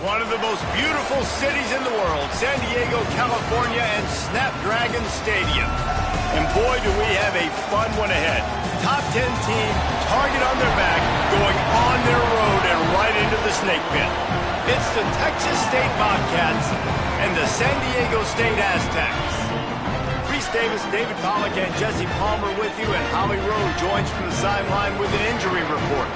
One of the most beautiful cities in the world, San Diego, California, and Snapdragon Stadium. And boy, do we have a fun one ahead. Top 10 team, target on their back, going on their road and right into the snake pit. It's the Texas State Bobcats and the San Diego State Aztecs. Reese Davis, David Pollack, and Jesse Palmer with you, and Holly Rowe joins from the sideline with an injury report.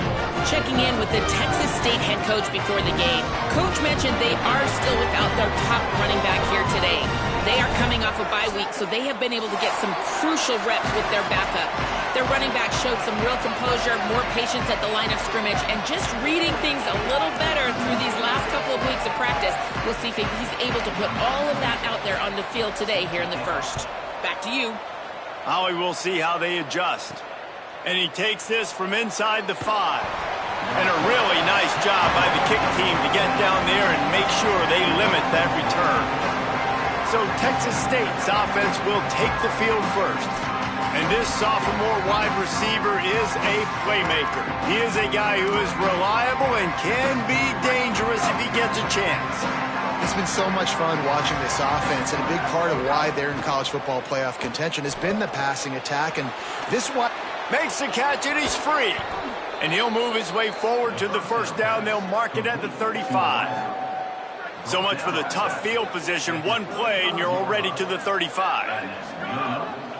Checking in with the Texas State head coach before the game. Coach mentioned they are still without their top running back here today. They are coming off a bye week, so they have been able to get some crucial reps with their backup. Their running back showed some real composure, more patience at the line of scrimmage, and just reading things a little better through these last couple of weeks of practice. We'll see if he's able to put all of that out there on the field today here in the first. Back to you. Howie, we'll see how they adjust. And he takes this from inside the 5. And a really nice job by the kick team to get down there and make sure they limit that return. So Texas State's offense will take the field first. And this sophomore wide receiver is a playmaker. He is a guy who is reliable and can be dangerous if he gets a chance. It's been so much fun watching this offense, and a big part of why they're in college football playoff contention has been the passing attack, and this one makes the catch, and he's free. And he'll move his way forward to the first down. They'll mark it at the 35. So much for the tough field position. One play, and you're already to the 35.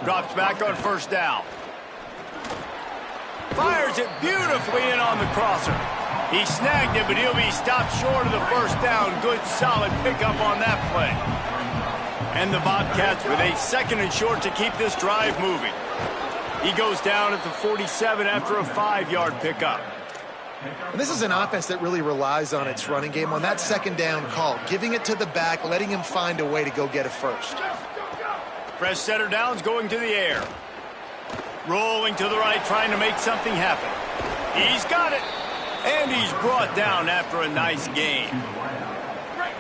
Drops back on first down. Fires it beautifully in on the crosser. He snagged it, but he'll be stopped short of the first down. Good, solid pickup on that play. And the Bobcats with a second and short to keep this drive moving. He goes down at the 47 after a 5-yard pickup. And this is an offense that really relies on its running game. On that second down call, giving it to the back, letting him find a way to go get a first. Fresh setter downs going to the air. Rolling to the right, trying to make something happen. He's got it. And he's brought down after a nice gain.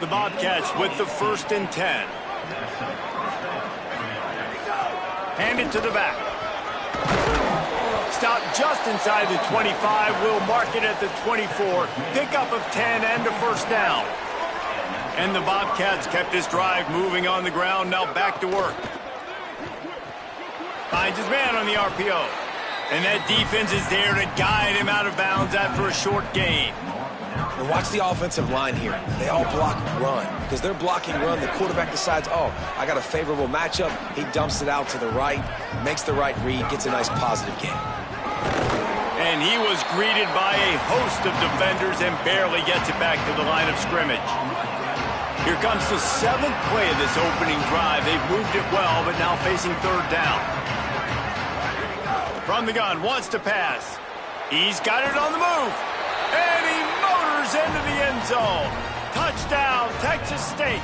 The Bobcats with the 1st and 10. Hand it to the back. Stop just inside the 25. We'll mark it at the 24. Pickup of 10 and a first down. And the Bobcats kept this drive moving on the ground. Now back to work. Finds his man on the RPO. And that defense is there to guide him out of bounds after a short gain. And watch the offensive line here. They all block run. Because they're blocking run, the quarterback decides, oh, I got a favorable matchup. He dumps it out to the right, makes the right read, gets a nice positive gain. And he was greeted by a host of defenders and barely gets it back to the line of scrimmage. Here comes the 7th play of this opening drive. They've moved it well, but now facing third down. From the gun, wants to pass. He's got it on the move. And he motors into the end zone. Touchdown, Texas State.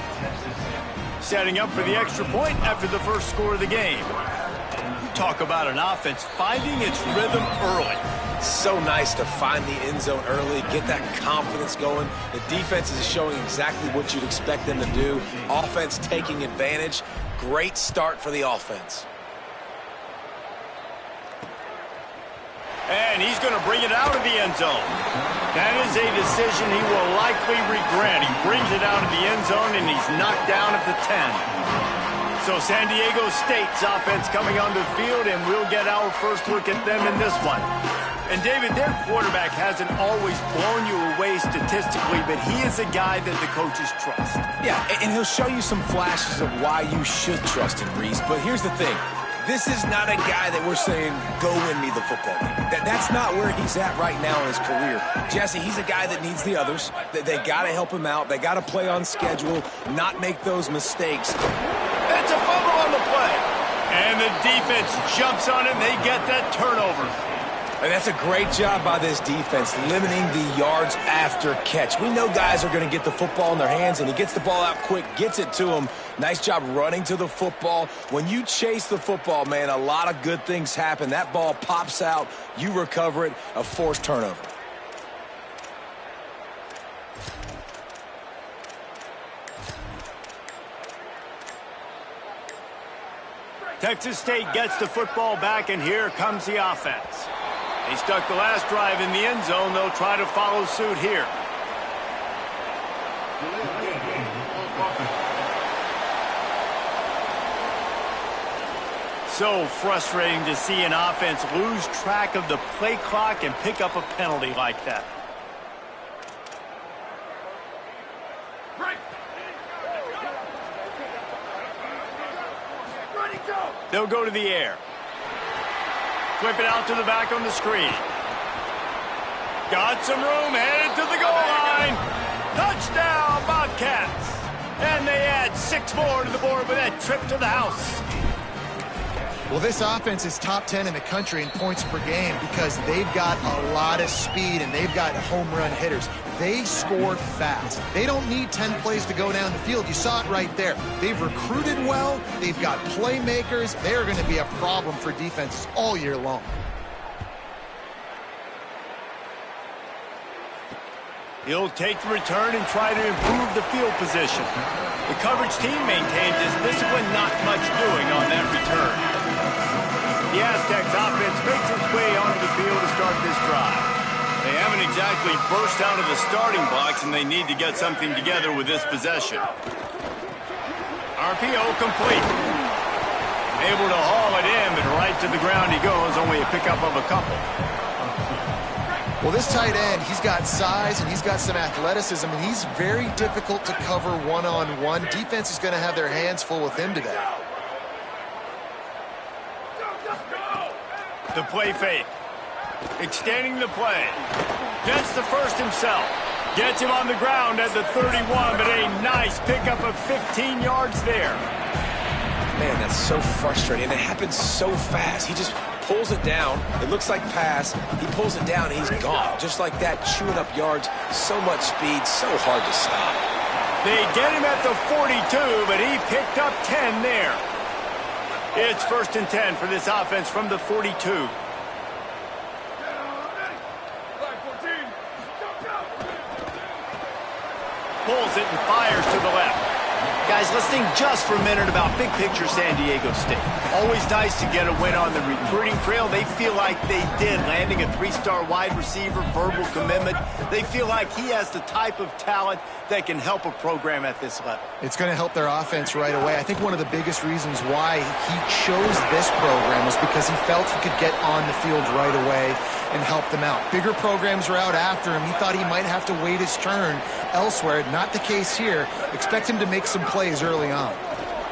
Setting up for the extra point after the first score of the game. You talk about an offense finding its rhythm early. So nice to find the end zone early, get that confidence going. The defense is showing exactly what you'd expect them to do. Offense taking advantage. Great start for the offense. And he's going to bring it out of the end zone. That is a decision he will likely regret. He brings it out of the end zone, and he's knocked down at the 10. So San Diego State's offense coming onto the field, and we'll get our first look at them in this one. And, David, their quarterback hasn't always blown you away statistically, but he is a guy that the coaches trust. Yeah, and he'll show you some flashes of why you should trust him, Reese. But here's the thing. This is not a guy that we're saying, go win me the football game. That's not where he's at right now in his career. Jesse, he's a guy that needs the others. They got to help him out. They got to play on schedule, not make those mistakes. It's a fumble on the play. And the defense jumps on it, and they get that turnover. And that's a great job by this defense, limiting the yards after catch. We know guys are going to get the football in their hands, and he gets the ball out quick, gets it to him. Nice job running to the football. When you chase the football, man, a lot of good things happen. That ball pops out, you recover it, a forced turnover. Texas State gets the football back, and here comes the offense. They stuck the last drive in the end zone. They'll try to follow suit here. So frustrating to see an offense lose track of the play clock and pick up a penalty like that. They'll go to the air. Flip it out to the back on the screen. Got some room, headed to the goal line. Touchdown, Bobcats. And they add 6 more to the board with that trip to the house. Well, this offense is top 10 in the country in points per game because they've got a lot of speed and they've got home run hitters. They score fast. They don't need 10 plays to go down the field. You saw it right there. They've recruited well. They've got playmakers. They're going to be a problem for defenses all year long. He'll take the return and try to improve the field position. The coverage team maintains his discipline, not much doing on that return. The Aztecs offense makes its way onto the field to start this drive. They haven't exactly burst out of the starting blocks, and they need to get something together with this possession. RPO complete. Able to haul it in, but right to the ground he goes, only a pickup of a couple. Well, this tight end, he's got size and he's got some athleticism, and he's very difficult to cover one-on-one. Defense is going to have their hands full with him today. The play fake. Extending the play. Gets the first himself. Gets him on the ground at the 31, but a nice pickup of 15 yards there. Man, that's so frustrating. It happens so fast. He just pulls it down. It looks like pass. He pulls it down, and he's gone. Just like that, chewing up yards. So much speed, so hard to stop. They get him at the 42, but he picked up 10 there. It's 1st and 10 for this offense from the 42. Pulls it and fires to the left. Guys, let's think just for a minute about big picture San Diego State. Always nice to get a win on the recruiting trail. They feel like they did, landing a 3-star wide receiver, verbal commitment. They feel like he has the type of talent that can help a program at this level. It's going to help their offense right away. I think one of the biggest reasons why he chose this program was because he felt he could get on the field right away and help them out. Bigger programs were out after him. He thought he might have to wait his turn elsewhere. Not the case here. Expect him to make some plays early on.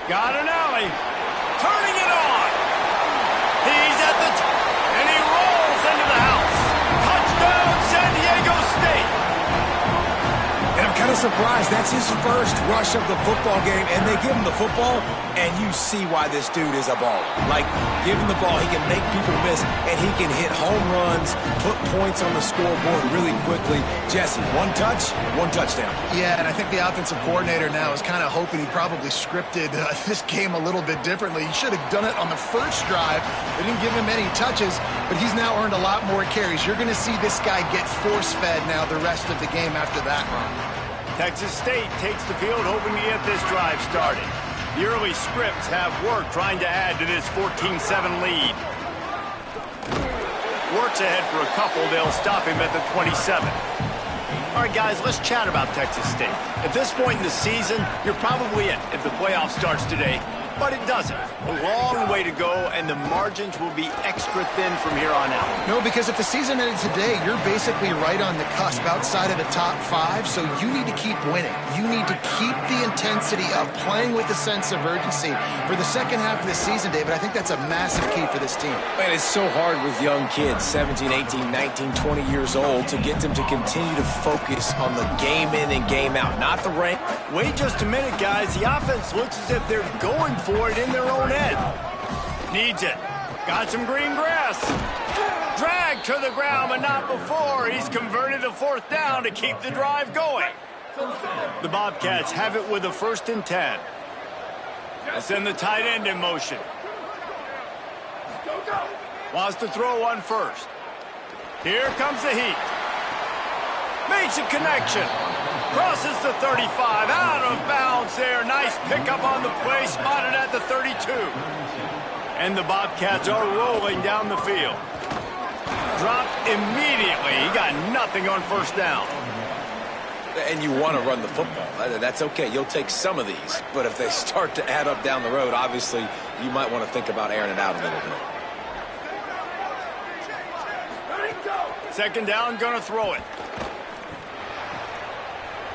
Got an alley. Turning it on. He's at the and he rolls into the house. Touchdown, San Diego State. And I'm kind of surprised. That's his first rush of the football game, and they give him the football, and you see why this dude is a baller. Like, give him the ball, he can make people miss, and he can hit home runs, put points on the scoreboard really quickly. Jesse, one touch, one touchdown. Yeah, and I think the offensive coordinator now is kind of hoping he probably scripted this game a little bit differently. He should have done it on the first drive. They didn't give him any touches, but he's now earned a lot more carries. You're going to see this guy get force-fed now the rest of the game after that run. Texas State takes the field, hoping to get this drive started. The early scripts have worked, trying to add to this 14-7 lead. Works ahead for a couple. They'll stop him at the 27. All right, guys, let's chat about Texas State. At this point in the season, you're probably in if the playoff starts today, but it doesn't. A long way to go, and the margins will be extra thin from here on out. No, because if the season ended today, you're basically right on the cusp outside of the top 5, so you need to keep winning. You need to keep the intensity of playing with a sense of urgency for the second half of the season, David. I think that's a massive key for this team. Man, it's so hard with young kids, 17, 18, 19, 20 years old, to get them to continue to focus on the game in and game out, not the rank. Wait just a minute, guys. The offense looks as if they're going for it in their own end. Needs it. Got some green grass. Dragged to the ground, but not before. He's converted the 4th down to keep the drive going. The Bobcats have it with a 1st and 10. They'll send the tight end in motion. Wants to throw one first. Here comes the heat. Makes a connection. Crosses the 35. Out of bounds there. Nice pickup on the play. Spotted at the 32. And the Bobcats are rolling down the field. Dropped immediately. He got nothing on 1st down. And you want to run the football. That's okay. You'll take some of these. But if they start to add up down the road, obviously, you might want to think about airing it out a little bit. Second down, gonna throw it.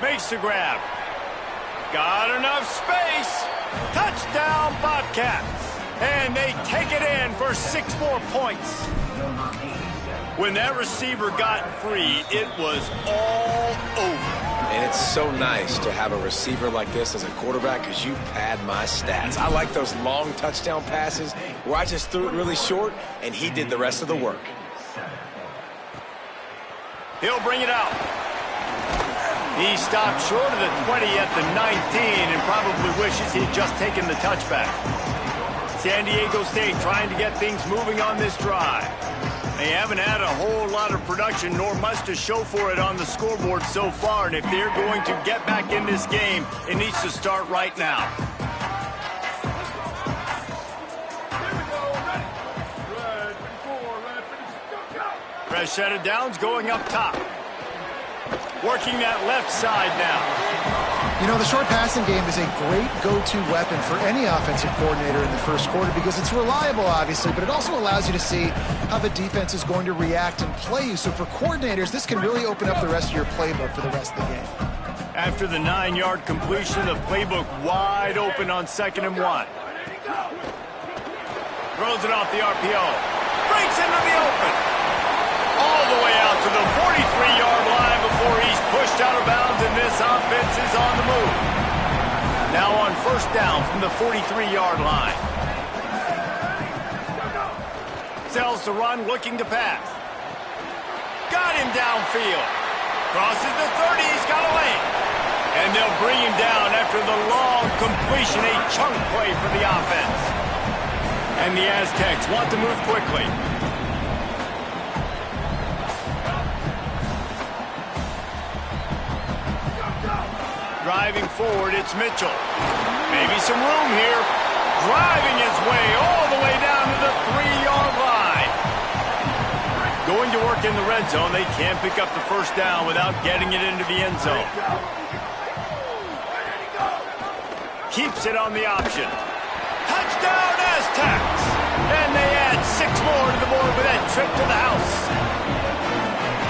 Makes the grab. Got enough space. Touchdown, Bobcats. And they take it in for 6 more points. When that receiver got free, it was all over. And it's so nice to have a receiver like this as a quarterback because you pad my stats. I like those long touchdown passes where I just threw it really short and he did the rest of the work. He'll bring it out. He stopped short of the 20 at the 19 and probably wishes he'd just taken the touchback. San Diego State trying to get things moving on this drive. They haven't had a whole lot of production nor much to show for it on the scoreboard so far, and if they're going to get back in this game, it needs to start right now. Fresh set of downs going up top. Working that left side now. You know, the short passing game is a great go-to weapon for any offensive coordinator in the first quarter because it's reliable, obviously, but it also allows you to see how the defense is going to react and play you. So for coordinators, this can really open up the rest of your playbook for the rest of the game. After the 9-yard completion, the playbook wide open on 2nd and 1. Throws it off the RPO. Breaks into the open. All the way out to the 43-yard line before he's pushed out of bounds, and this offense is on the move. Now on first down from the 43-yard line. Sells the run, looking to pass. Got him downfield. Crosses the 30, he's got a lane. And they'll bring him down after the long completion, a chunk play for the offense. And the Aztecs want to move quickly. Driving forward, it's Mitchell. Maybe some room here. Driving his way all the way down to the 3-yard line. Going to work in the red zone. They can't pick up the first down without getting it into the end zone. Keeps it on the option. Touchdown, Aztecs! And they add 6 more to the board with that trip to the house.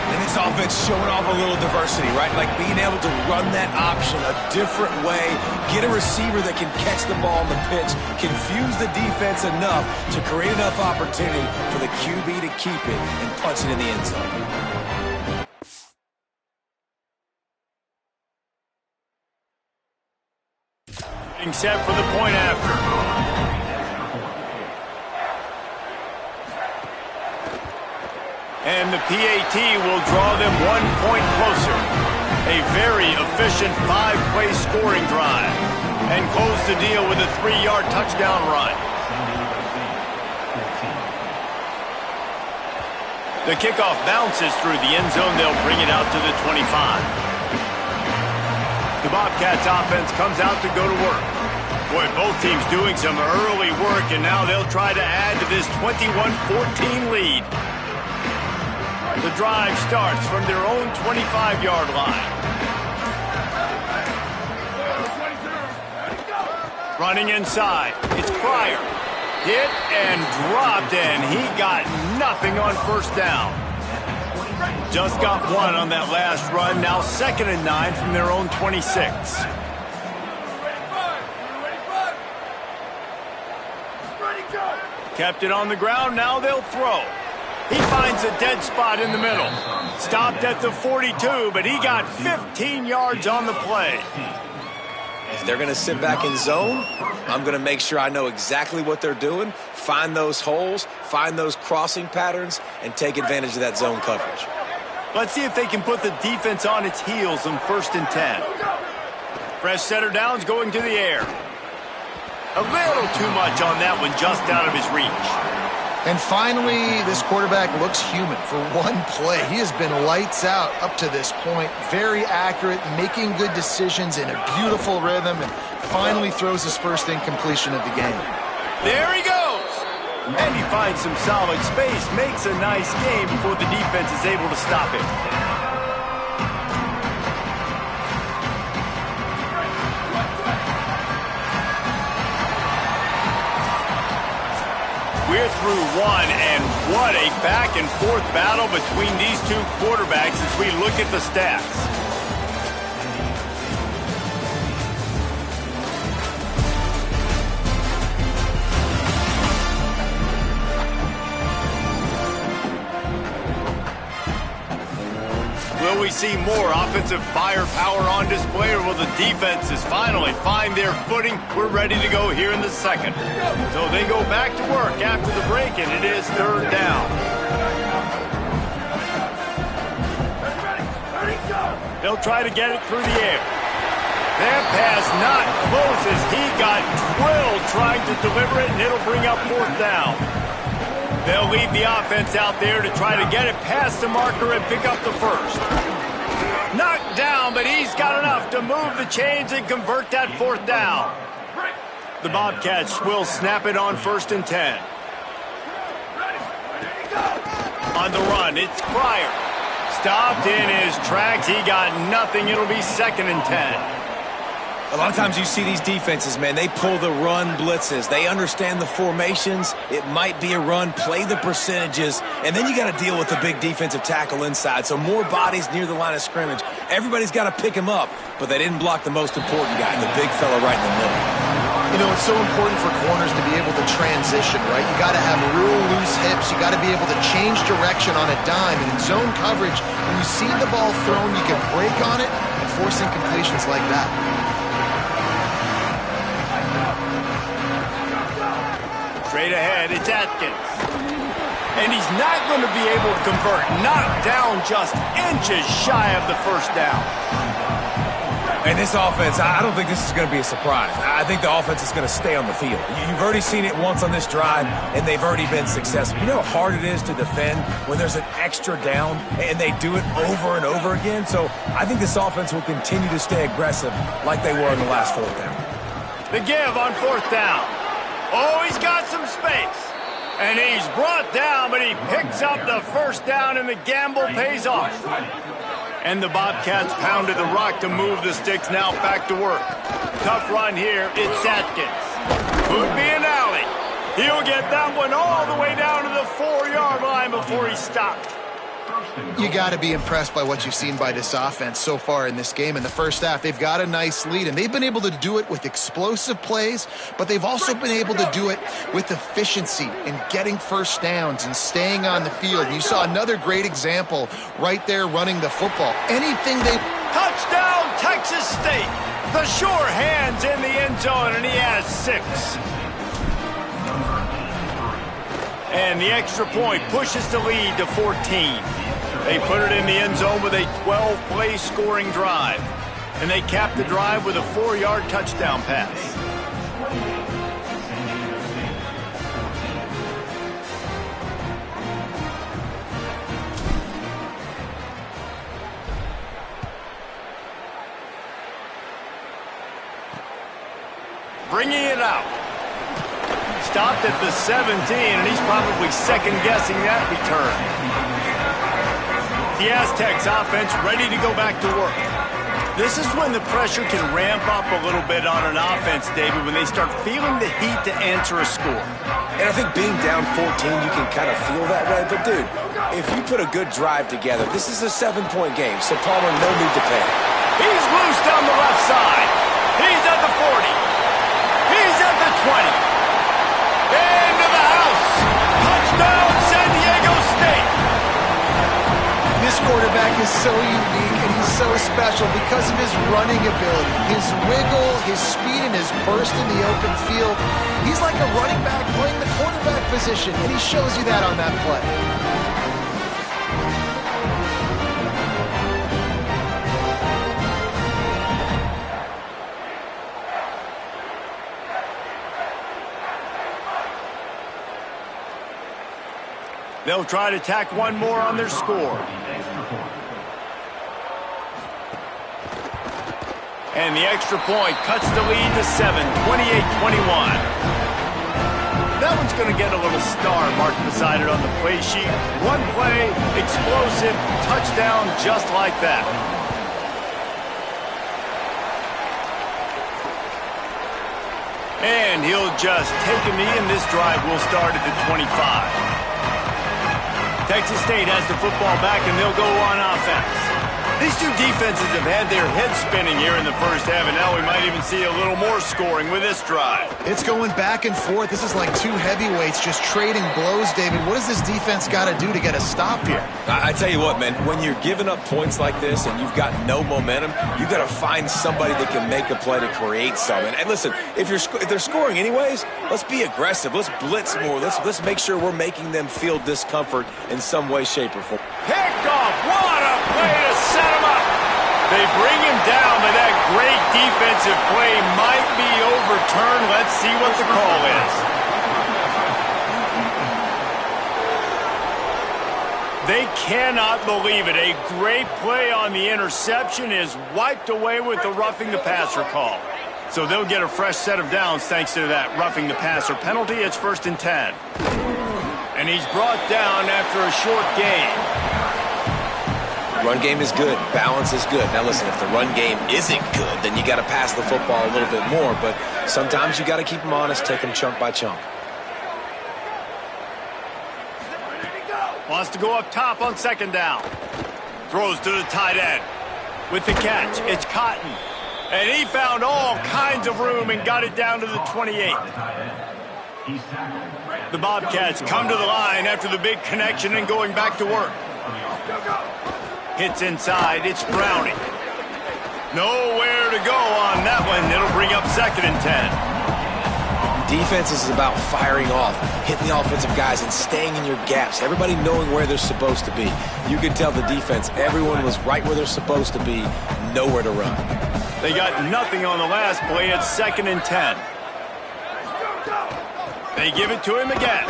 And this offense showing off a little diversity, right? Like being able to run that option a different way, get a receiver that can catch the ball on the pitch, confuse the defense enough to create enough opportunity for the QB to keep it and punch it in the end zone. Getting set for the point after. And the PAT will draw them 1 point closer. A very efficient 5-play scoring drive. And close the deal with a 3-yard touchdown run. The kickoff bounces through the end zone. They'll bring it out to the 25. The Bobcats offense comes out to go to work. Boy, both teams doing some early work, and now they'll try to add to this 21-14 lead. The drive starts from their own 25-yard line. Running inside, it's Pryor. Hit and dropped, and he got nothing on first down. Just got 1 on that last run, now 2nd and 9 from their own 26. Kept it on the ground, now they'll throw. He finds a dead spot in the middle. Stopped at the 42, but he got 15 yards on the play. If they're going to sit back in zone, I'm going to make sure I know exactly what they're doing, find those holes, find those crossing patterns, and take advantage of that zone coverage. Let's see if they can put the defense on its heels on 1st and 10. Fresh setter downs going to the air. A little too much on that one, just out of his reach. And finally, this quarterback looks human for 1 play. He has been lights out up to this point. Very accurate, making good decisions in a beautiful rhythm, and finally throws his first incompletion of the game. There he goes! And he finds some solid space, makes a nice game before the defense is able to stop it. through one, and what a back-and-forth battle between these two quarterbacks as we look at the stats. Will we see more offensive firepower on display, or will the defenses finally find their footing? We're ready to go here in the second. So they go back to work after the break, and it is third down. They'll try to get it through the air. That pass not close as he got drilled trying to deliver it, and it'll bring up fourth down. They'll leave the offense out there to try to get it past the marker and pick up the first. Knocked down, but he's got enough to move the chains and convert that fourth down. The Bobcats will snap it on 1st and 10. On the run, it's Pryor. Stopped in his tracks. He got nothing. It'll be 2nd and 10. A lot of times you see these defenses, man, they pull the run blitzes. They understand the formations. It might be a run, play the percentages, and then you got to deal with the big defensive tackle inside. So more bodies near the line of scrimmage. Everybody's got to pick him up, but they didn't block the most important guy, the big fella right in the middle. You know, it's so important for corners to be able to transition, right? You got to have real loose hips. You got to be able to change direction on a dime. And in zone coverage, when you see the ball thrown, you can break on it and force incompletions like that. Straight ahead, it's Atkins. And he's not going to be able to convert. Knocked down just inches shy of the first down. And this offense, I don't think this is going to be a surprise. I think the offense is going to stay on the field. You've already seen it once on this drive, and they've already been successful. You know how hard it is to defend when there's an extra down, and they do it over and over again? So I think this offense will continue to stay aggressive like they were in the last fourth down. The give on 4th down. Oh, he's got some space. And he's brought down, but he picks up the first down, and the gamble pays off. And the Bobcats pounded the rock to move the sticks, now back to work. Tough run here, it's Atkins. Could be an alley. He'll get that one all the way down to the 4-yard line before he stopped. You got to be impressed by what you've seen by this offense so far in this game. In the first half, they've got a nice lead, and they've been able to do it with explosive plays, but they've also been able to do it with efficiency and getting first downs and staying on the field. You saw another great example right there running the football. Anything they... Touchdown, Texas State! The sure hands in the end zone, and he has 6. And the extra point pushes the lead to 14. They put it in the end zone with a 12-play scoring drive. And they cap the drive with a 4-yard touchdown pass. Bringing it out. Stopped at the 17, and he's probably second-guessing that return. The Aztecs offense ready to go back to work. This is when the pressure can ramp up a little bit on an offense, David, when they start feeling the heat to answer a score. And I think being down 14, you can kind of feel that way. But, dude, if you put a good drive together, this is a 7-point game, so Palmer, no need to panic. He's loose down the left side. He's at the 40. He's at the 20. Into the house. Touchdown, San Diego State. This quarterback is so unique and he's so special because of his running ability, his wiggle, his speed, and his burst in the open field. He's like a running back playing the quarterback position, and he shows you that on that play. They'll try to tack one more on their score. And the extra point cuts the lead to 7, 28-21. That one's going to get a little star marked beside it on the play sheet. One play, explosive, touchdown just like that. And he'll just take a knee, and this drive will start at the 25. Texas State has the football back, and they'll go on offense. These two defenses have had their heads spinning here in the first half, and now we might even see a little more scoring with this drive. It's going back and forth. This is like two heavyweights just trading blows, David. What does this defense got to do to get a stop here? I tell you what, man, when you're giving up points like this and you've got no momentum, you've got to find somebody that can make a play to create something. And listen, if they're scoring anyways, let's be aggressive. Let's blitz more. Let's make sure we're making them feel discomfort in some way, shape, or form. Picked off. What a play to set him up. They bring him down, but that great defensive play might be overturned. Let's see what the call is. They cannot believe it. A great play on the interception is wiped away with the roughing the passer call. So they'll get a fresh set of downs thanks to that roughing the passer penalty. It's 1st and 10. And he's brought down after a short gain. Run game is good. Balance is good. Now, listen, if the run game isn't good, then you got to pass the football a little bit more. But sometimes you got to keep them honest, take them chunk by chunk. Wants to go up top on 2nd down. Throws to the tight end. With the catch, it's Cotton. And he found all kinds of room and got it down to the 28. The Bobcats come to the line after the big connection and going back to work. Hits inside, it's Browning. Nowhere to go on that one. It'll bring up 2nd and 10. Defense is about firing off, hitting the offensive guys and staying in your gaps. Everybody knowing where they're supposed to be. You can tell the defense, everyone was right where they're supposed to be, nowhere to run. They got nothing on the last play. It's 2nd and 10. They give it to him again.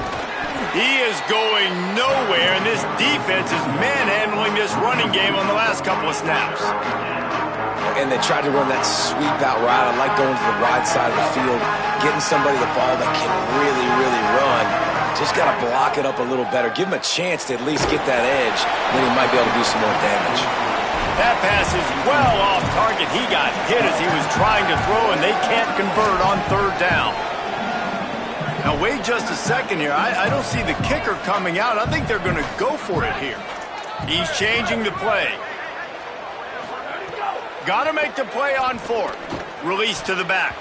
He is going nowhere, and this defense is manhandling this running game on the last couple of snaps. And they tried to run that sweep out route. I like going to the wide side of the field, getting somebody the ball that can really, really run. Just got to block it up a little better. Give him a chance to at least get that edge, then he might be able to do some more damage. That pass is well off target. He got hit as he was trying to throw, and they can't convert on 3rd down. Now, wait just a second here. I don't see the kicker coming out. I think they're going to go for it here. He's changing the play. Got to make the play on 4th. Release to the back.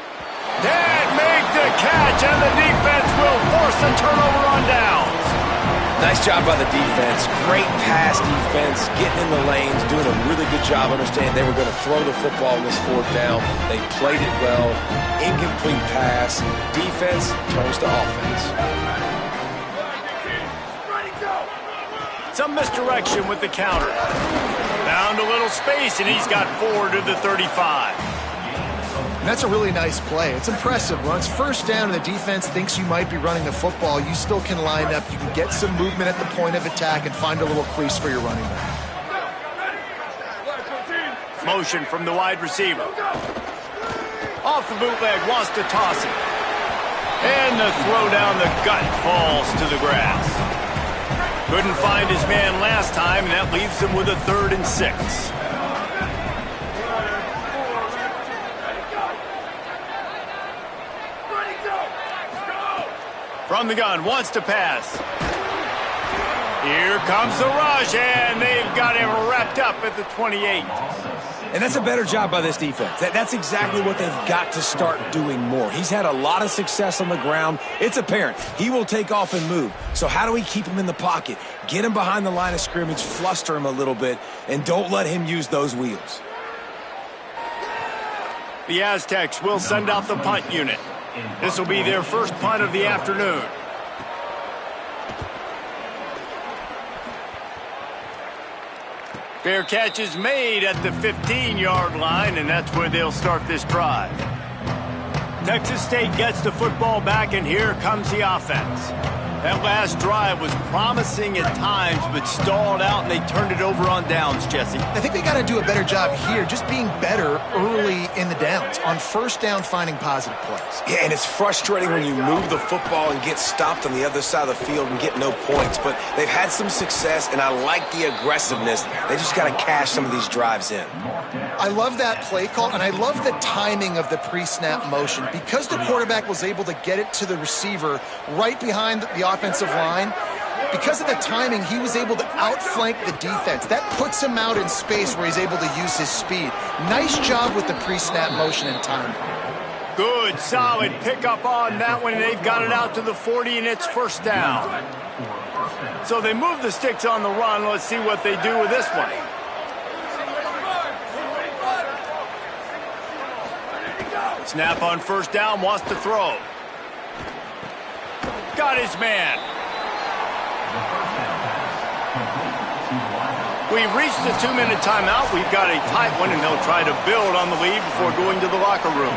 Dad make the catch, and the defense will force a turnover on downs. Nice job by the defense. Great pass defense, getting in the lanes, doing a really good job understanding they were going to throw the football in this 4th down. They played it well. Incomplete pass. Defense turns to offense. Some misdirection with the counter. Found a little space, and he's got 4 to the 35. And that's a really nice play. It's impressive. Once 1st down and the defense thinks you might be running the football, you still can line up. You can get some movement at the point of attack and find a little crease for your running back. Motion from the wide receiver. Off the bootleg, wants to toss it. And the throw down the gut falls to the grass. Couldn't find his man last time, and that leaves him with a 3rd and 6. From the gun, wants to pass. Here comes the rush, and they've got him wrapped up at the 28. And that's a better job by this defense. That's exactly what they've got to start doing more. He's had a lot of success on the ground. It's apparent. He will take off and move. So how do we keep him in the pocket? Get him behind the line of scrimmage, fluster him a little bit, and don't let him use those wheels. The Aztecs will send out the punt unit. This will be their first punt of the afternoon. Fair catch is made at the 15-yard line, and that's where they'll start this drive. Texas State gets the football back, and here comes the offense. That last drive was promising at times, but stalled out, and they turned it over on downs, Jesse. I think they got to do a better job here, just being better early in the downs, on first down finding positive plays. Yeah, and it's frustrating when you move the football and get stopped on the other side of the field and get no points, but they've had some success, and I like the aggressiveness. They just got to cash some of these drives in. I love that play call, and I love the timing of the pre-snap motion. Because the quarterback was able to get it to the receiver right behind the offensive line, because of the timing, he was able to outflank the defense. That puts him out in space where he's able to use his speed. Nice job with the pre-snap motion and timing. Good, solid pickup on that one, and they've got it out to the 40, and it's first down. So they move the sticks on the run. Let's see what they do with this one. Snap on first down, wants to throw. Got his man. We've reached the 2-minute timeout. We've got a tight one, and they'll try to build on the lead before going to the locker room.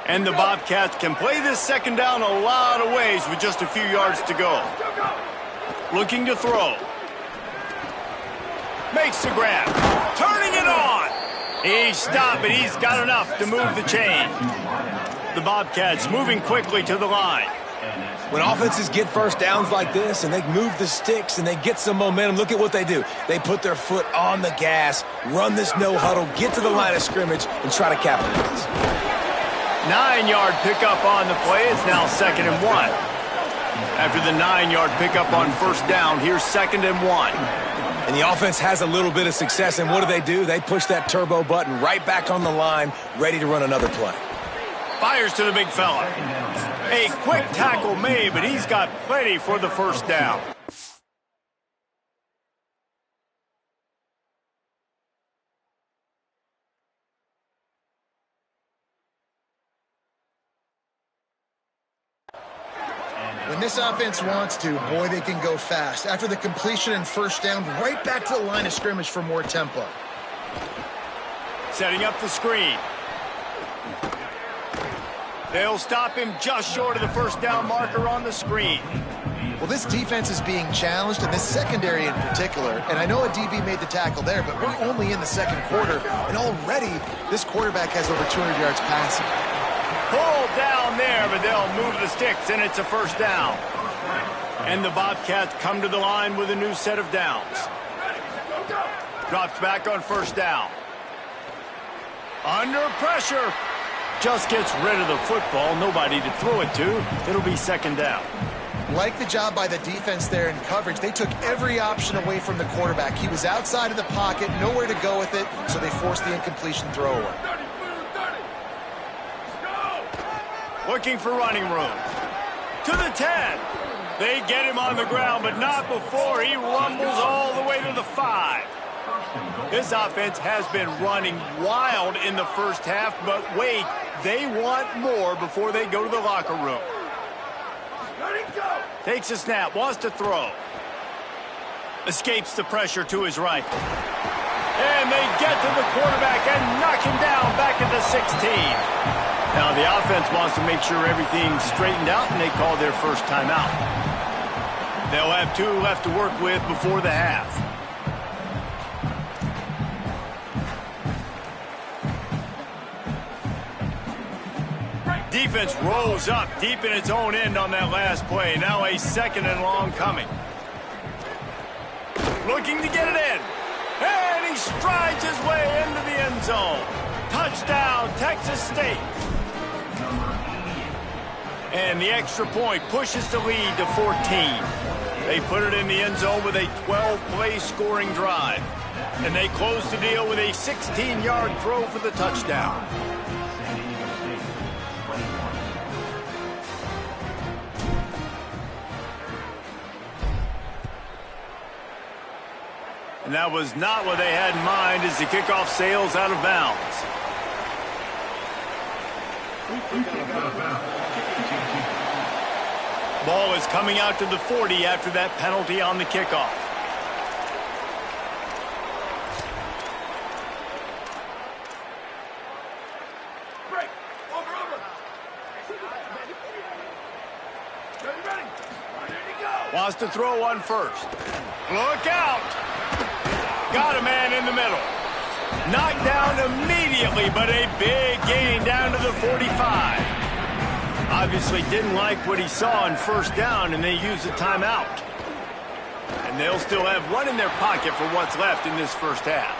And the Bobcats can play this second down a lot of ways with just a few yards to go. Looking to throw. Makes the grab. Turning it on. He's stopped, but he's got enough to move the chain. The Bobcats moving quickly to the line. When offenses get first downs like this and they move the sticks and they get some momentum, look at what they do. They put their foot on the gas, run this no huddle, get to the line of scrimmage, and try to capitalize. 9-yard pickup on the play. It's now 2nd and 1. After the 9-yard pickup on first down, here's 2nd and 1. And the offense has a little bit of success, and what do? They push that turbo button right back on the line, ready to run another play. Fires to the big fella. A quick tackle made, but he's got plenty for the first down. When this offense wants to, boy, they can go fast. After the completion and first down, right back to the line of scrimmage for more tempo. Setting up the screen. They'll stop him just short of the first down marker on the screen. Well, this defense is being challenged, and this secondary in particular. And I know a DB made the tackle there, but we're only in the second quarter, and already this quarterback has over 200 yards passing. Pulled down there, but they'll move the sticks, and it's a first down. And the Bobcats come to the line with a new set of downs. Drops back on first down. Under pressure. Just gets rid of the football. Nobody to throw it to. It'll be 2nd down. Like the job by the defense there in coverage. They took every option away from the quarterback. He was outside of the pocket, nowhere to go with it, so they forced the incompletion throwaway. Looking for running room. To the 10. They get him on the ground, but not before he rumbles all the way to the 5. This offense has been running wild in the first half, but wait, they want more before they go to the locker room. Takes a snap, wants to throw. Escapes the pressure to his right. And they get to the quarterback and knock him down back at the 16. Now the offense wants to make sure everything's straightened out, and they call their first timeout. They'll have 2 left to work with before the half. Defense rolls up deep in its own end on that last play. Now a 2nd and long coming. Looking to get it in. And he strides his way into the end zone. Touchdown, Texas State. And the extra point pushes the lead to 14. They put it in the end zone with a 12-play scoring drive. And they close the deal with a 16-yard throw for the touchdown. And that was not what they had in mind as the kickoff sails out of bounds. Ball is coming out to the 40 after that penalty on the kickoff. Wants to throw one first. Look out! Got a man in the middle. Knocked down immediately, but a big gain down to the 45. Obviously didn't like what he saw on first down, and they used a timeout. And they'll still have one in their pocket for what's left in this first half.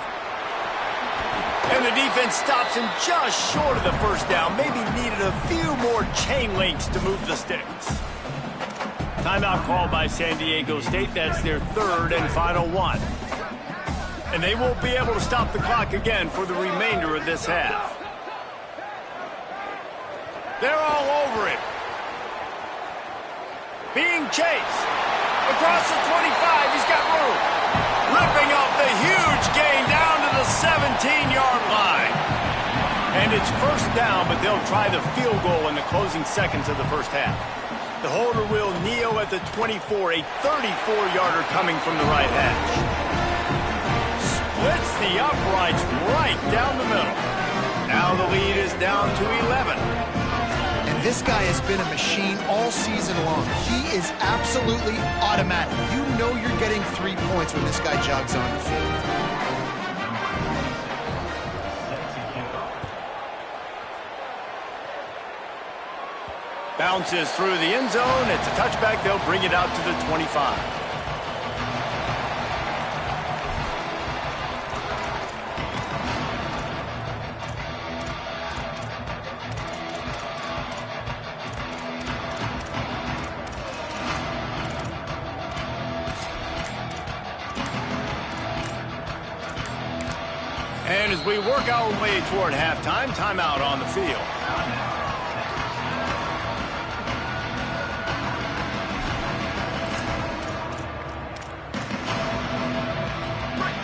And the defense stops him just short of the first down. Maybe needed a few more chain links to move the sticks. Timeout called by San Diego State. That's their third and final one. And they won't be able to stop the clock again for the remainder of this half. They're all over it. Being chased. Across the 25, he's got room. Ripping off the huge gain down to the 17-yard line. And it's first down, but they'll try the field goal in the closing seconds of the first half. The holder will kneel at the 24, a 34-yarder coming from the right hash. Splits the uprights right down the middle. Now the lead is down to 11. And this guy has been a machine all season long. He is absolutely automatic. You know you're getting 3 points when this guy jogs on the field. Bounces through the end zone. It's a touchback. They'll bring it out to the 25. And as we work our way toward halftime, timeout on the field.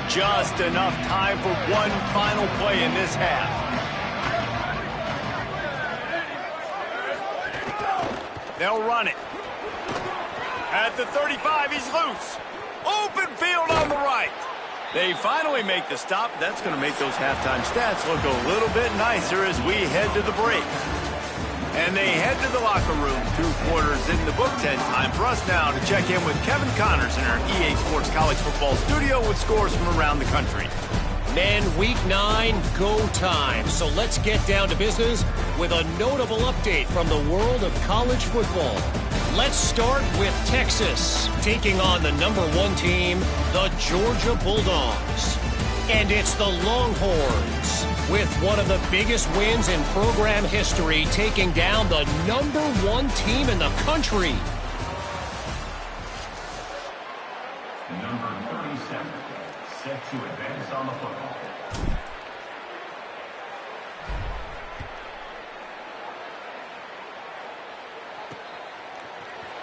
Just enough time for one final play in this half. They'll run it. At the 35, he's loose. Open field on the right. They finally make the stop. That's going to make those halftime stats look a little bit nicer as we head to the break. And they head to the locker room. 2 quarters in the books, and time for us now to check in with Kevin Connors in our EA Sports College Football Studio with scores from around the country. Men, week 9, go time. So let's get down to business with a notable update from the world of college football. Let's start with Texas, taking on the number 1 team, the Georgia Bulldogs. And it's the Longhorns, with one of the biggest wins in program history, taking down the number 1 team in the country. Number 37, set to advance on the football.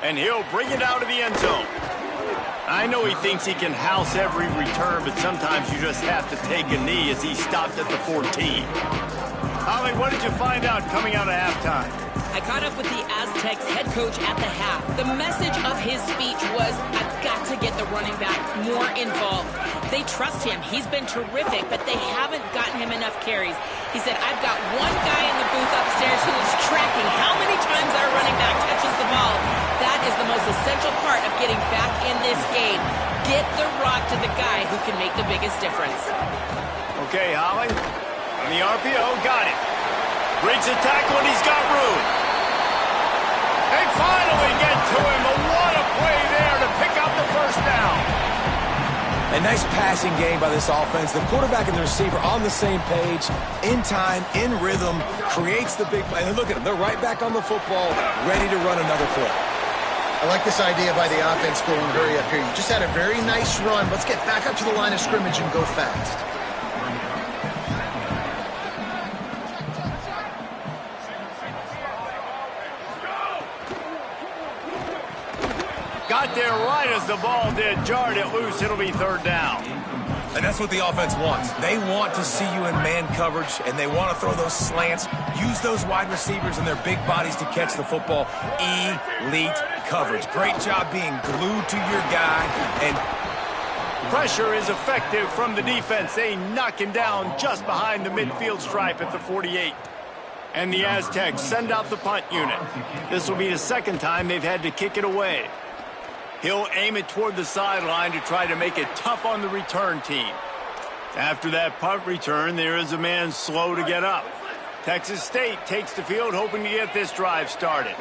And he'll bring it out of the end zone. I know he thinks he can house every return, but sometimes you just have to take a knee as he stopped at the 14. Holly, what did you find out coming out of halftime? I caught up with the Aztecs head coach at the half. The message of his speech was, I've got to get the running back more involved. They trust him. He's been terrific, but they haven't gotten him enough carries. He said, I've got one guy in the booth upstairs who is tracking how many times our running back touches the ball. That is the most essential part of getting back in this game. Get the rock to the guy who can make the biggest difference. Okay, Holly. On the RPO, got it. Breaks a tackle, and he's got room. They finally get to him. But what a play there to pick up the first down. A nice passing game by this offense. The quarterback and the receiver on the same page, in time, in rhythm, creates the big play. And look at them. They're right back on the football, ready to run another play. I like this idea by the offense going hurry up here. You just had a very nice run. Let's get back up to the line of scrimmage and go fast. Got there right as the ball did. Jarred it loose. It'll be third down. And that's what the offense wants. They want to see you in man coverage, and they want to throw those slants, use those wide receivers and their big bodies to catch the football. Elite coverage. Great job being glued to your guy. And pressure is effective from the defense. They knock him down just behind the midfield stripe at the 48. And the Aztecs send out the punt unit. This will be the second time they've had to kick it away. He'll aim it toward the sideline to try to make it tough on the return team. After that punt return, there is a man slow to get up. Texas State takes the field, hoping to get this drive started.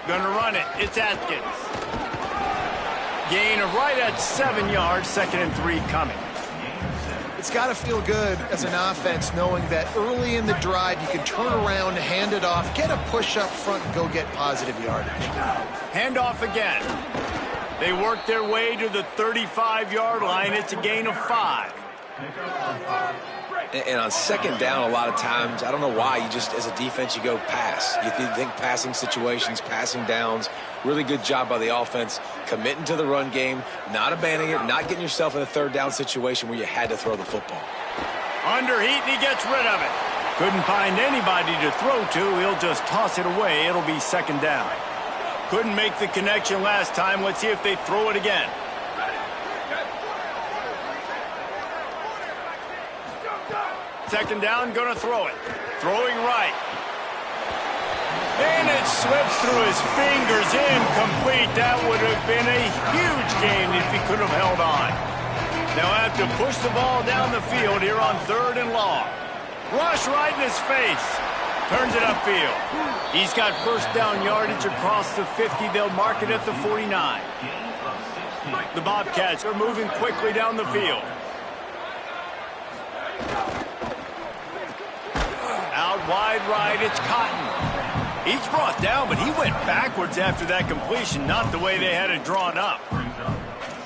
Gonna run it. It's Atkins. Gain of right at 7 yards, 2nd and 3 coming. It's got to feel good as an offense knowing that early in the drive you can turn around, hand it off, get a push up front, and go get positive yardage. Handoff again. They work their way to the 35-yard line. It's a gain of 5. And on 2nd down, a lot of times, I don't know why, you just, as a defense, you go pass. You think passing situations, passing downs. Really good job by the offense, committing to the run game, not abandoning it, not getting yourself in a 3rd down situation where you had to throw the football. Under heat, and he gets rid of it. Couldn't find anybody to throw to. He'll just toss it away. It'll be 2nd down. Couldn't make the connection last time. Let's see if they throw it again. Second down, gonna throw it. Throwing right. And it slips through his fingers, incomplete. That would have been a huge gain if he could have held on. Now have to push the ball down the field here on 3rd and long. Rush right in his face. Turns it upfield. He's got 1st down yardage across the 50. They'll mark it at the 49. The Bobcats are moving quickly down the field. Out wide right, it's Cotton. He's brought down, but he went backwards after that completion, not the way they had it drawn up.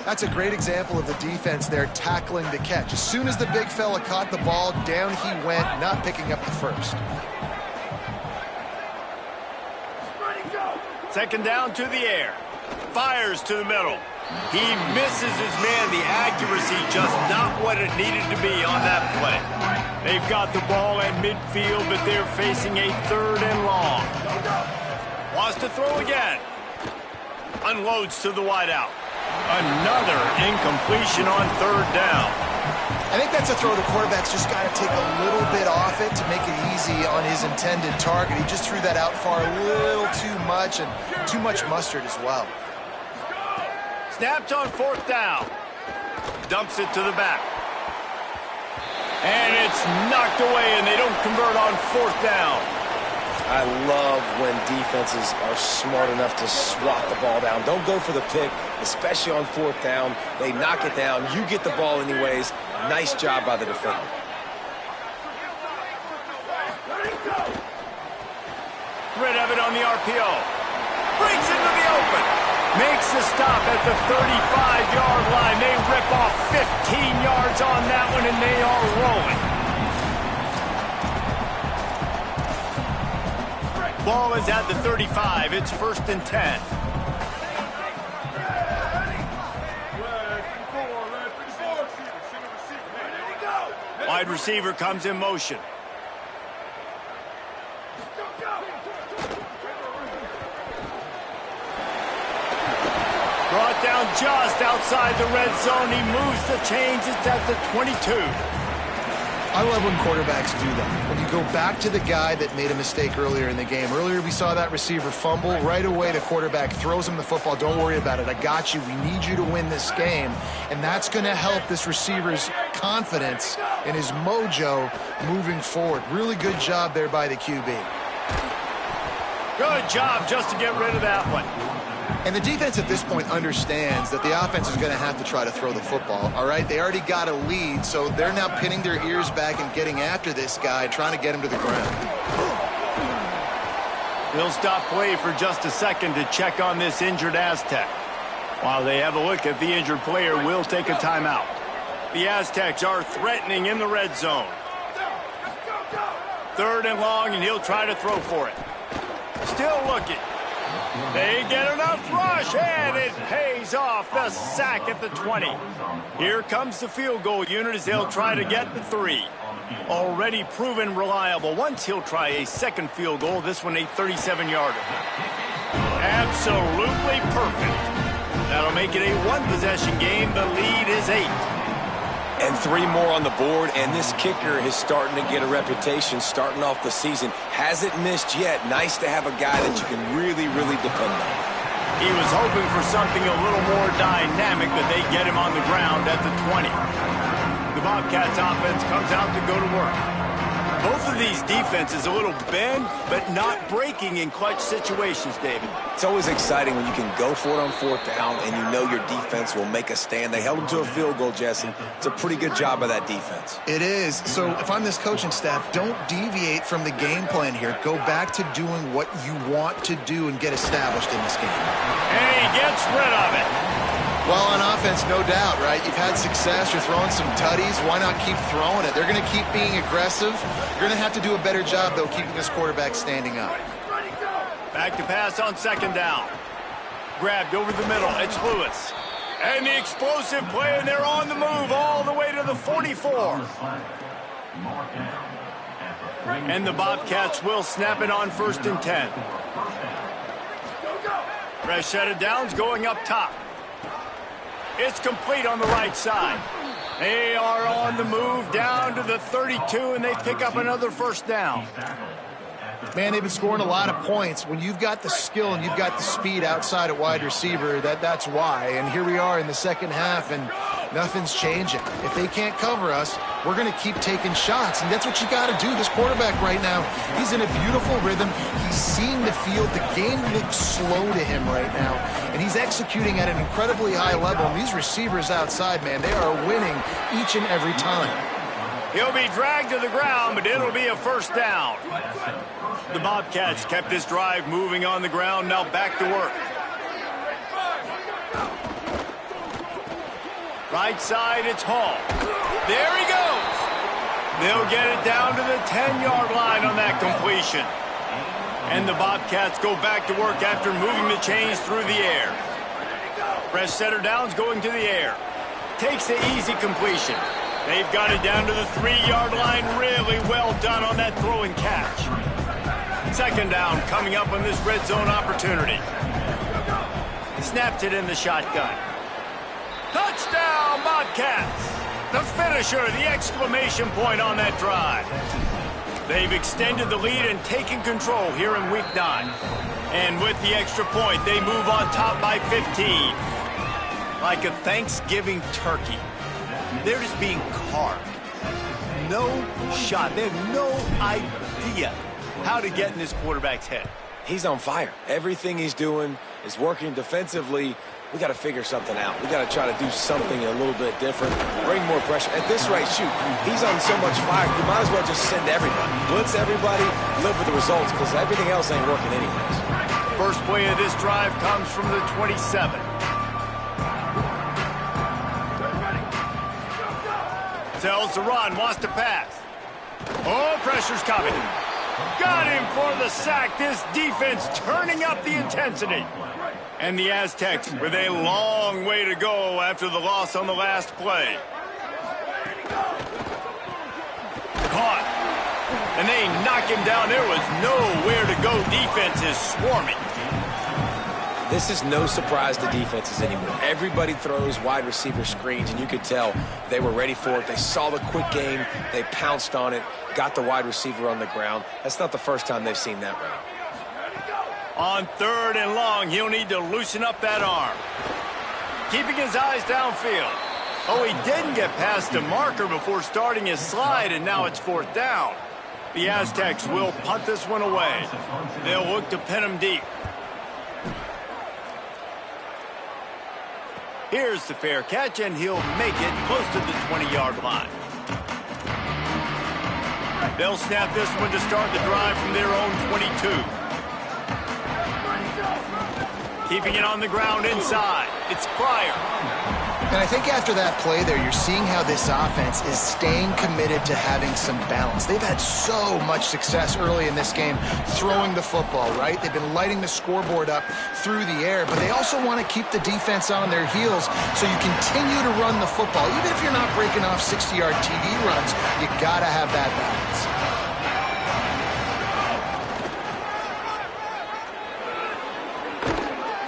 That's a great example of the defense there tackling the catch. As soon as the big fella caught the ball, down he went, not picking up the first. 2nd down to the air. Fires to the middle. He misses his man. The accuracy just not what it needed to be on that play. They've got the ball at midfield, but they're facing a 3rd and long. Wants to throw again. Unloads to the wideout. Another incompletion on 3rd down. I think that's a throw the quarterback's just got to take a little bit off it to make it easy on his intended target. He just threw that out far a little too much, and too much mustard as well. Snapped on 4th down. Dumps it to the back. And it's knocked away, and they don't convert on 4th down. I love when defenses are smart enough to swat the ball down. Don't go for the pick, especially on 4th down. They knock it down. You get the ball anyways. Nice job by the defender. Rid of it on the RPO. Breaks into the open. Makes the stop at the 35-yard line. They rip off 15 yards on that one, and they are rolling. Ball is at the 35. It's 1st and 10. Wide receiver comes in motion. Brought down just outside the red zone. He moves the chains. It's at the 22. I love when quarterbacks do that. When you go back to the guy that made a mistake earlier in the game. Earlier we saw that receiver fumble. Right away the quarterback throws him the football. Don't worry about it. I got you. We need you to win this game. And that's going to help this receiver's confidence and his mojo moving forward. Really good job there by the QB. Good job just to get rid of that one. And the defense at this point understands that the offense is going to have to try to throw the football, all right? They already got a lead, so they're now pinning their ears back and getting after this guy, trying to get him to the ground. We'll stop play for just a second to check on this injured Aztec. While they have a look at the injured player, we'll take a timeout. The Aztecs are threatening in the red zone. 3rd and long, and he'll try to throw for it. Still looking. They get enough rush, and it pays off. The sack at the 20. Here comes the field goal unit as they'll try to get the 3. Already proven reliable. Once he'll try a 2nd field goal, this one a 37-yarder. Absolutely perfect. That'll make it a 1-possession game. The lead is 8. And 3 more on the board, and this kicker is starting to get a reputation starting off the season. Hasn't missed yet. Nice to have a guy that you can really, really depend on. He was hoping for something a little more dynamic, but they get him on the ground at the 20. The Bobcats offense comes out to go to work. Both of these defenses a little bend, but not breaking in clutch situations, David. It's always exciting when you can go for it on fourth down and you know your defense will make a stand. They held them to a field goal, Jesse. It's a pretty good job by that defense. It is. So if I'm this coaching staff, don't deviate from the game plan here. Go back to doing what you want to do and get established in this game. And he gets rid of it. Well, on offense, no doubt, right? You've had success. You're throwing some tutties. Why not keep throwing it? They're going to keep being aggressive. You're going to have to do a better job, though, keeping this quarterback standing up. Back to pass on second down. Grabbed over the middle. It's Lewis. And the explosive play, and they're on the move all the way to the 44. And the Bobcats will snap it on 1st and 10. Fresh set of downs going up top. It's complete on the right side. They are on the move down to the 32, and they pick up another first down. Man, they've been scoring a lot of points. When you've got the skill and you've got the speed outside at wide receiver, that's why. And here we are in the second half, and nothing's changing. If they can't cover us, we're going to keep taking shots, and that's what you got to do. This quarterback right now, he's in a beautiful rhythm. He's seeing the field. The game looks slow to him right now, and he's executing at an incredibly high level. And these receivers outside, man, they are winning each and every time. He'll be dragged to the ground, but it'll be a first down. The Bobcats kept this drive moving on the ground. Now back to work. Right side, it's Hall. There he goes. They'll get it down to the 10-yard line on that completion. And the Bobcats go back to work after moving the chains through the air. Fresh set of downs going to the air. Takes the easy completion. They've got it down to the 3-yard line. Really well done on that throw and catch. Second down coming up on this red zone opportunity. Snaps it in the shotgun. Touchdown, Bobcats! The finisher, the exclamation point on that drive. They've extended the lead and taken control here in Week 9. And with the extra point, they move on top by 15. Like a Thanksgiving turkey. They're just being carved. No shot. They have no idea how to get in this quarterback's head. He's on fire. Everything he's doing is working defensively. We got to figure something out. We got to try to do something a little bit different, bring more pressure. At this rate, shoot, he's on so much fire, you might as well just send everybody. Blitz everybody, live with the results, because everything else ain't working anyways. First play of this drive comes from the 27. Tells to run, wants to pass. Oh, pressure's coming. Got him for the sack. This defense turning up the intensity. And the Aztecs with a long way to go after the loss on the last play. Caught. And they knock him down. There was nowhere to go. Defense is swarming. This is no surprise to defenses anymore. Everybody throws wide receiver screens, and you could tell they were ready for it. They saw the quick game. They pounced on it, got the wide receiver on the ground. That's not the first time they've seen that route. On 3rd and long, he'll need to loosen up that arm. Keeping his eyes downfield. Oh, he didn't get past a marker before starting his slide, and now it's 4th down. The Aztecs will punt this one away. They'll look to pin him deep. Here's the fair catch, and he'll make it close to the 20-yard line. They'll snap this one to start the drive from their own 22. Keeping it on the ground inside. It's Pryor. And I think after that play there, you're seeing how this offense is staying committed to having some balance. They've had so much success early in this game throwing the football, right? They've been lighting the scoreboard up through the air, but they also want to keep the defense on their heels so you continue to run the football. Even if you're not breaking off 60-yard TD runs, you got to have that balance.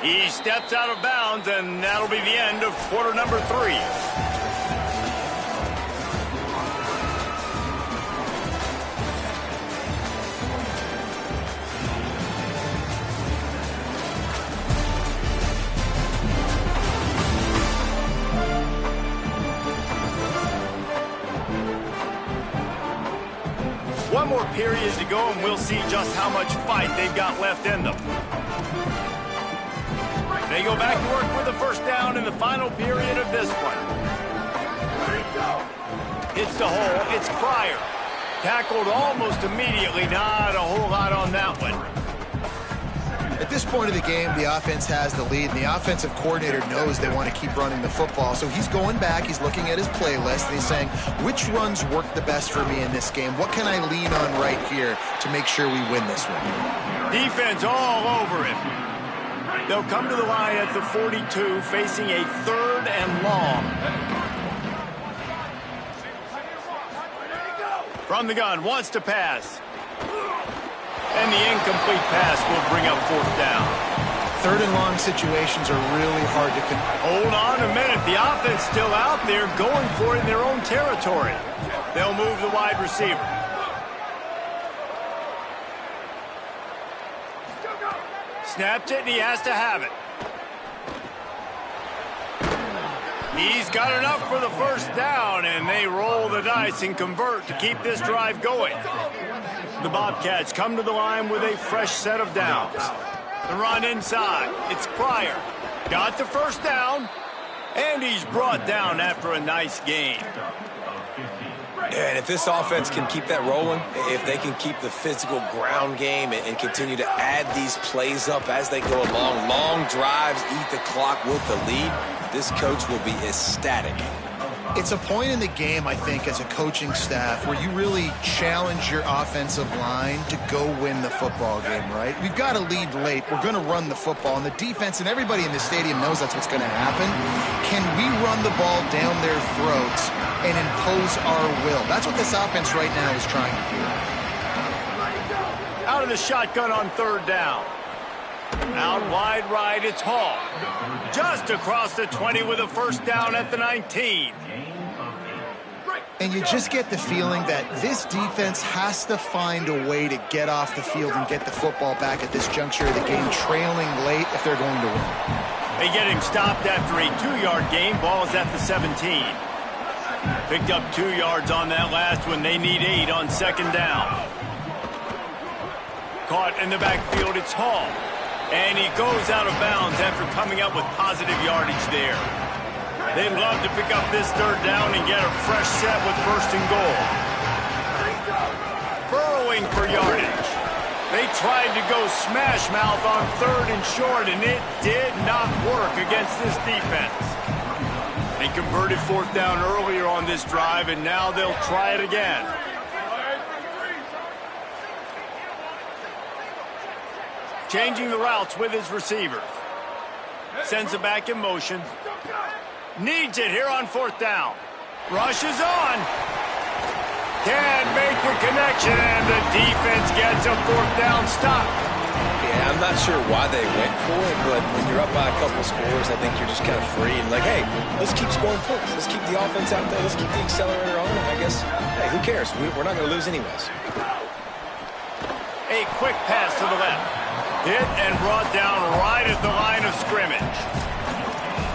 He steps out of bounds, and that'll be the end of quarter number 3. more period to go, and we'll see just how much fight they've got left in them. They go back to work with a first down in the final period of this one. Hits the hole. It's Pryor. Tackled almost immediately. Not a whole lot on that one. At this point of the game, the offense has the lead, and the offensive coordinator knows they want to keep running the football. So he's going back, he's looking at his playlist, and he's saying, which runs work the best for me in this game? What can I lean on right here to make sure we win this one? Defense all over him. They'll come to the line at the 42, facing a 3rd and long. From the gun, wants to pass. And the incomplete pass will bring up 4th down. 3rd and long situations are really hard to hold on a minute. The offense still out there going for it in their own territory. They'll move the wide receiver. Snapped it, and he has to have it. He's got enough for the first down, and they roll the dice and convert to keep this drive going. The Bobcats come to the line with a fresh set of downs. The run inside. It's Pryor. Got the first down, and he's brought down after a nice gain. And if this offense can keep that rolling, if they can keep the physical ground game and continue to add these plays up as they go along, long drives, eat the clock with the lead, this coach will be ecstatic. It's a point in the game, I think, as a coaching staff where you really challenge your offensive line to go win the football game, right? We've got to lead late. We're going to run the football. And the defense and everybody in the stadium knows that's what's going to happen. Can we run the ball down their throats and impose our will? That's what this offense right now is trying to do. Out of the shotgun on 3rd down. Out wide right, it's Hall. Just across the 20 with a first down at the 19. And you just get the feeling that this defense has to find a way to get off the field and get the football back at this juncture of the game, trailing late if they're going to win. They get him stopped after a 2-yard gain. Ball is at the 17. Picked up 2 yards on that last one. They need 8 on 2nd down. Caught in the backfield, it's Hall. And he goes out of bounds after coming up with positive yardage there. They'd love to pick up this 3rd down and get a fresh set with 1st and goal. Burrowing for yardage. They tried to go smash mouth on 3rd and short, and it did not work against this defense. They converted 4th down earlier on this drive, and now they'll try it again. Changing the routes with his receivers. Sends it back in motion. Needs it here on 4th down. Rushes on. Can't make the connection, and the defense gets a 4th down stop. Yeah, I'm not sure why they went for it, but when you're up by a couple scores, I think you're just kind of free and like, hey, let's keep scoring points. Let's keep the offense out there. Let's keep the accelerator on, and I guess, hey, who cares? We're not going to lose anyways. A quick pass to the left. Hit and brought down right at the line of scrimmage.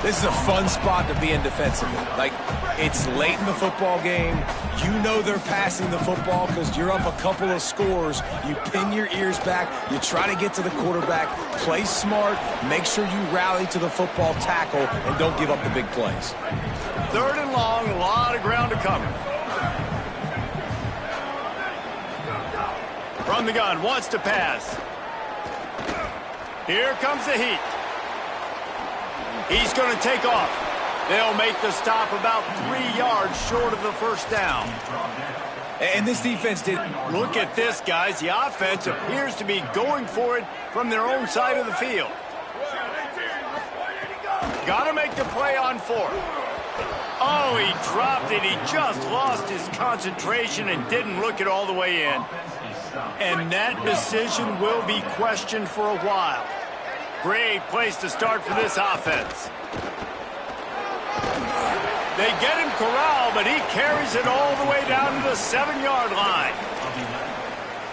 This is a fun spot to be in defensively. Like, it's late in the football game. You know they're passing the football because you're up a couple of scores. You pin your ears back. You try to get to the quarterback. Play smart. Make sure you rally to the football tackle and don't give up the big plays. 3rd and long, a lot of ground to cover. From the gun, wants to pass. Here comes the heat. He's going to take off. They'll make the stop about 3 yards short of the first down. And this defense did. Look at this, guys. The offense appears to be going for it from their own side of the field. Got to make the play on 4th. Oh, he dropped it. He just lost his concentration and didn't look it all the way in. And that decision will be questioned for a while. Great place to start for this offense. They get him corralled, but he carries it all the way down to the 7-yard line.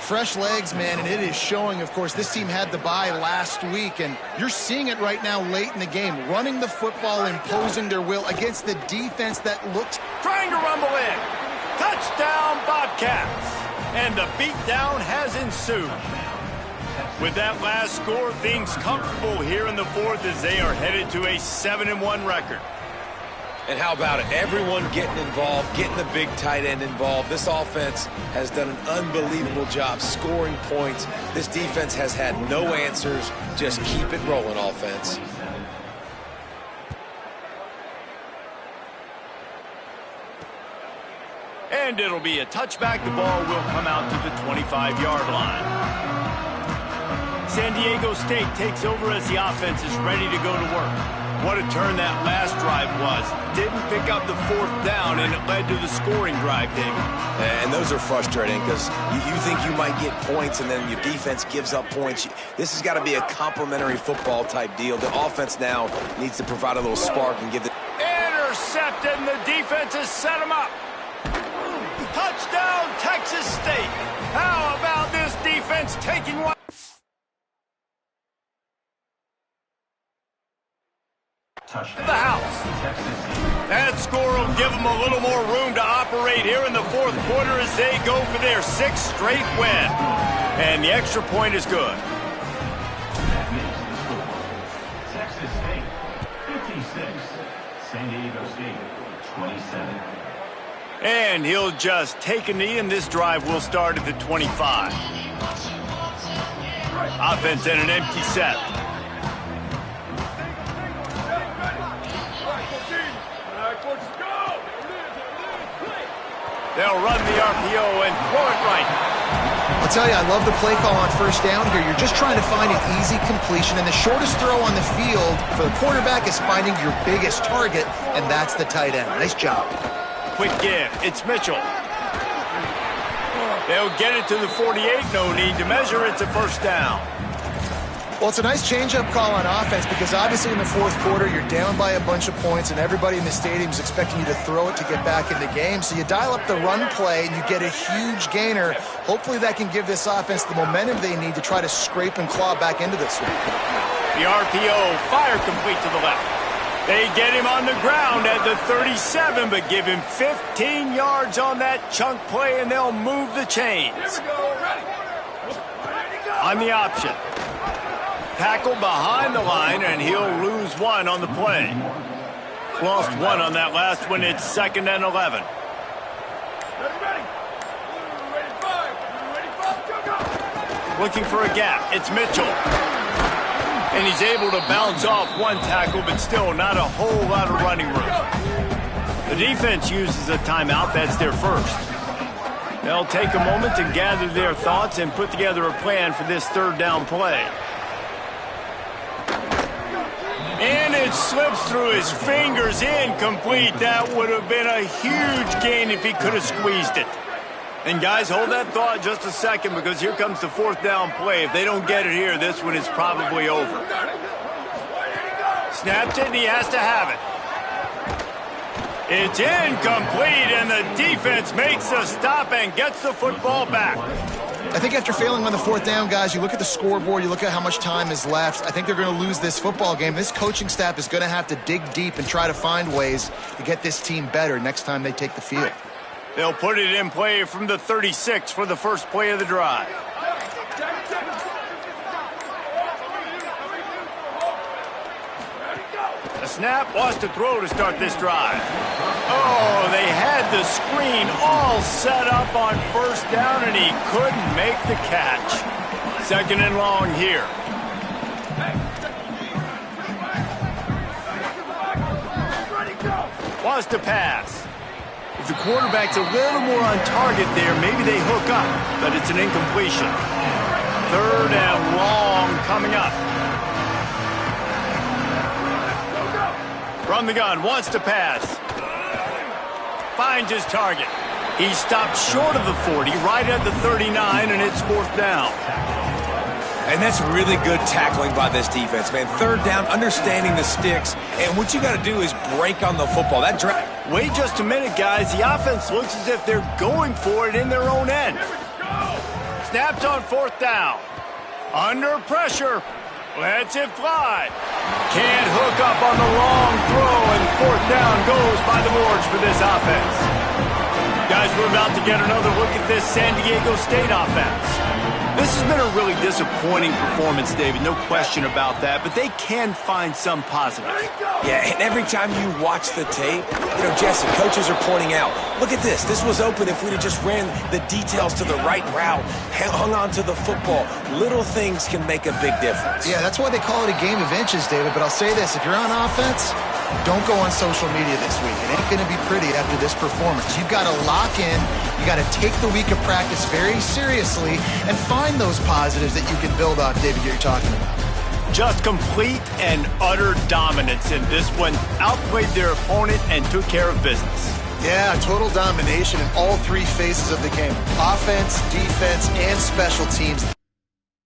Fresh legs, man, and it is showing, of course. This team had the bye last week, and you're seeing it right now late in the game. Running the football, imposing their will against the defense that looks... Trying to rumble in. Touchdown, Bobcats. And the beatdown has ensued. With that last score, things comfortable here in the fourth as they are headed to a 7-1 record. And how about it? Everyone getting involved, getting the big tight end involved. This offense has done an unbelievable job scoring points. This defense has had no answers. Just keep it rolling, offense. And it'll be a touchback. The ball will come out to the 25-yard line. San Diego State takes over as the offense is ready to go to work. What a turn that last drive was. Didn't pick up the fourth down, and it led to the scoring drive, David. And those are frustrating because you think you might get points, and then your defense gives up points. This has got to be a complimentary football type deal. The offense now needs to provide a little spark and give the... Intercepted, and the defense has set him up. Touchdown, Texas State. How about this defense taking one? Touchdown. The house. That score will give them a little more room to operate here in the fourth quarter as they go for their sixth straight win. And the extra point is good. That makes the score. Texas State, 56. San Diego State, 27. And he'll just take a knee, and this drive will start at the 25. Offense in an empty set. They'll run the RPO and throw it right. I'll tell you, I love the play call on first down here. You're just trying to find an easy completion, and the shortest throw on the field for the quarterback is finding your biggest target, and that's the tight end. Nice job. Quick give. It's Mitchell. They'll get it to the 48. No need to measure. It's a first down. Well, it's a nice change-up call on offense because obviously in the fourth quarter, you're down by a bunch of points and everybody in the stadium is expecting you to throw it to get back in the game. So you dial up the run play and you get a huge gainer. Hopefully that can give this offense the momentum they need to try to scrape and claw back into this one. The RPO, fire complete to the left. They get him on the ground at the 37, but give him 15 yards on that chunk play, and they'll move the chains. On the option. Tackle behind the line, and he'll lose one on the play. Lost one on that last one. It's 2nd and 11. Looking for a gap. It's Mitchell. And he's able to bounce off one tackle, but still not a whole lot of running room. The defense uses a timeout. That's their first. They'll take a moment to gather their thoughts and put together a plan for this third down play. And it slips through his fingers, incomplete. That would have been a huge gain if he could have squeezed it. And guys, hold that thought just a second because here comes the fourth down play. If they don't get it here, this one is probably over. Snapped it, and he has to have it. It's incomplete, and the defense makes a stop and gets the football back. I think after failing on the fourth down, guys, you look at the scoreboard, you look at how much time is left. I think they're going to lose this football game. This coaching staff is going to have to dig deep and try to find ways to get this team better next time they take the field. They'll put it in play from the 36 for the first play of the drive. A snap, lost a throw to start this drive. Oh, they had the screen all set up on first down, and he couldn't make the catch. 2nd and long here. Wants to pass. If the quarterback's a little more on target there, maybe they hook up, but it's an incompletion. 3rd and long coming up. From the gun, wants to pass. Finds his target. He stopped short of the 40, right at the 39, and it's 4th down. And that's really good tackling by this defense, man. 3rd down, understanding the sticks, and what you got to do is break on the football. That Wait just a minute, guys. The offense looks as if they're going for it in their own end. Snapped on 4th down. Under pressure. Lets it fly. Can't hook up on the long throw, and 4th down goes by the boards for this offense. Guys, we're about to get another look at this San Diego State offense. This has been a really disappointing performance, David, no question about that, but they can find some positive. Yeah, and every time you watch the tape, Jesse, coaches are pointing out, look at this. This was open if we'd have just ran the details to the right route, hung on to the football. Little things can make a big difference. Yeah, that's why they call it a game of inches, David, but I'll say this. If you're on offense, don't go on social media this week. It ain't going to be pretty after this performance. You've got to lock in. You got to take the week of practice very seriously and find those positives that you can build off, David, you're talking about. Just complete and utter dominance in this one. Outplayed their opponent and took care of business. Yeah, total domination in all three phases of the game. Offense, defense, and special teams.